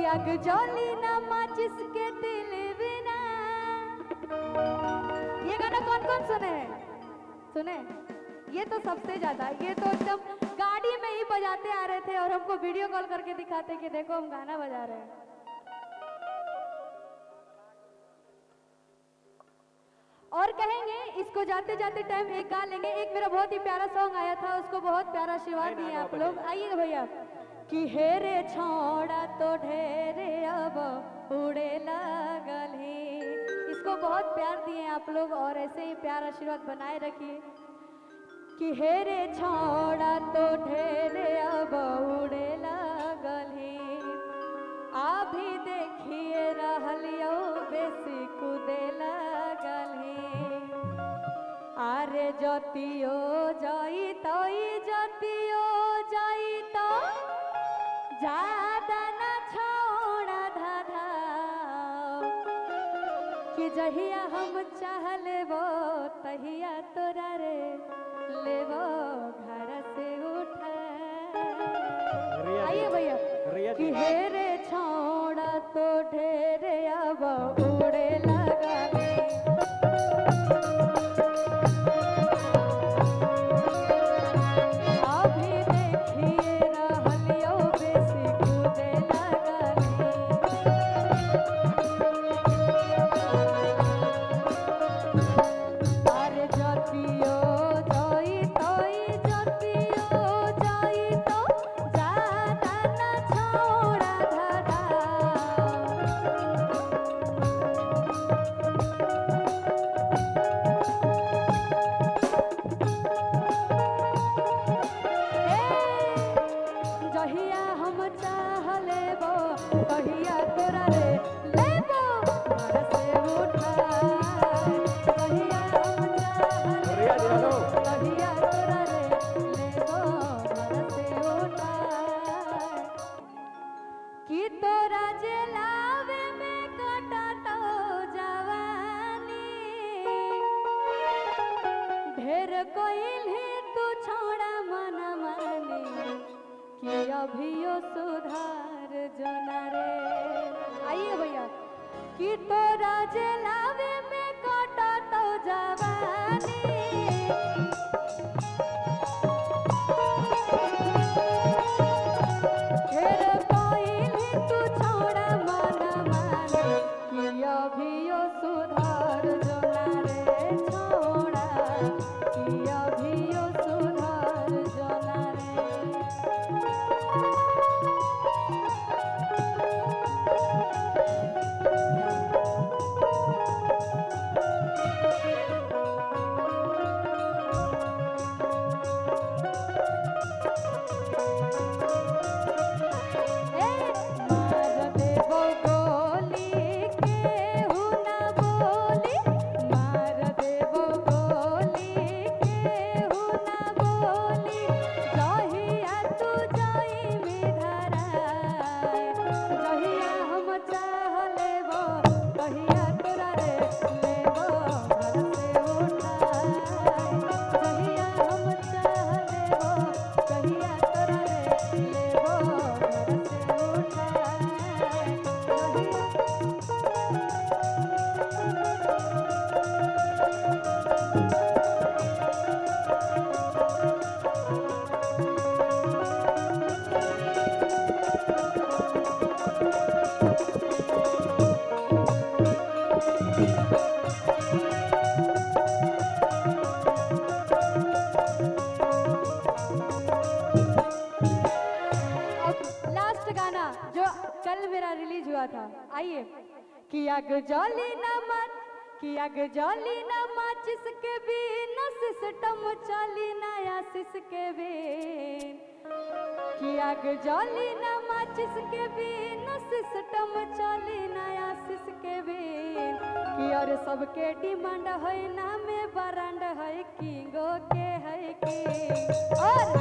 अग जोली ना माचिस के दिल बिना। ये गाना कौन कौन सुने हैं? सुने? ये तो सबसे ज्यादा, ये तो एकदम गाड़ी में ही बजाते आ रहे थे और हमको वीडियो कॉल करके दिखाते कि देखो हम गाना बजा रहे हैं। और कहेंगे इसको जाते जाते टाइम एक गा लेंगे। एक मेरा बहुत ही प्यारा सॉन्ग आया था, उसको बहुत प्यारा आशीर्वाद दिए आप लोग। आइएगा भैया। कि हेरे छोड़ा तो ढेरे अब उड़े लगल ही। इसको बहुत प्यार दिए आप लोग और ऐसे ही प्यार आशीर्वाद बनाए रखिए। कि हेरे छोड़ा तो ढेरे अब उड़े लगल ही। अभी देखिए रहलियो बेसी कूदे लगल ही। आरे जतियो जाई तो जतियो जाई तो ज्यादा न छोड़ा धाधा। कि जहिया हम चाह लेबो तहिया तोरा रे लेबो घर से उठा। आइए भैया। कि हेरे छोड़ा तो ढेरे अब उड़े लगा। अभियो सुधार जोना रे। आइए भैया। कि तोरा जलावे में काटा तो जवानी। फिर कोई भी तू छोड़ा मन माने। कि अभियो सुधार जोना रे छोड़ा। कि अभियो सुधार जोना रे। रिलीज हुआ था। आइए। कि अग जाली ना मत, कि अग जाली ना माचिस के बिना सिस्टम चली नया सिसके बिन। कि अग जाली ना माचिस के बिना सिस्टम चली नया सिसके बिन। कि और सबके डिमांड है ना में बरांड है किंगो के है की। और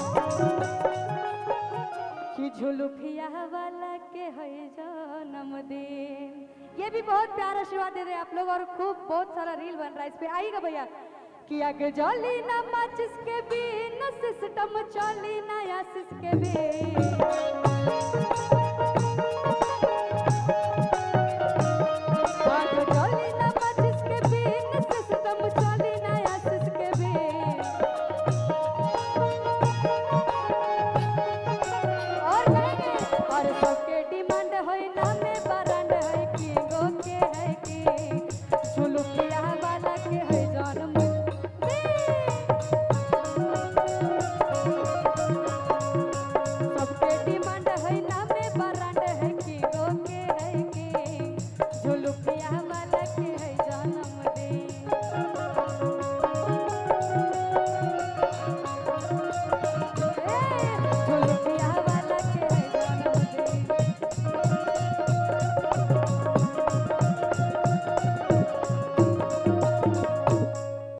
कि झुलुफिया वाला के है जन्मदिन। ये भी बहुत प्यारा आशीर्वाद दे रहे हैं आप लोग और खूब बहुत सारा रील बन रहा है इस पे। आइएगा भैया। कि अग जाली ना माचिस के बिना सिस्टम चली नया सिसके बिन।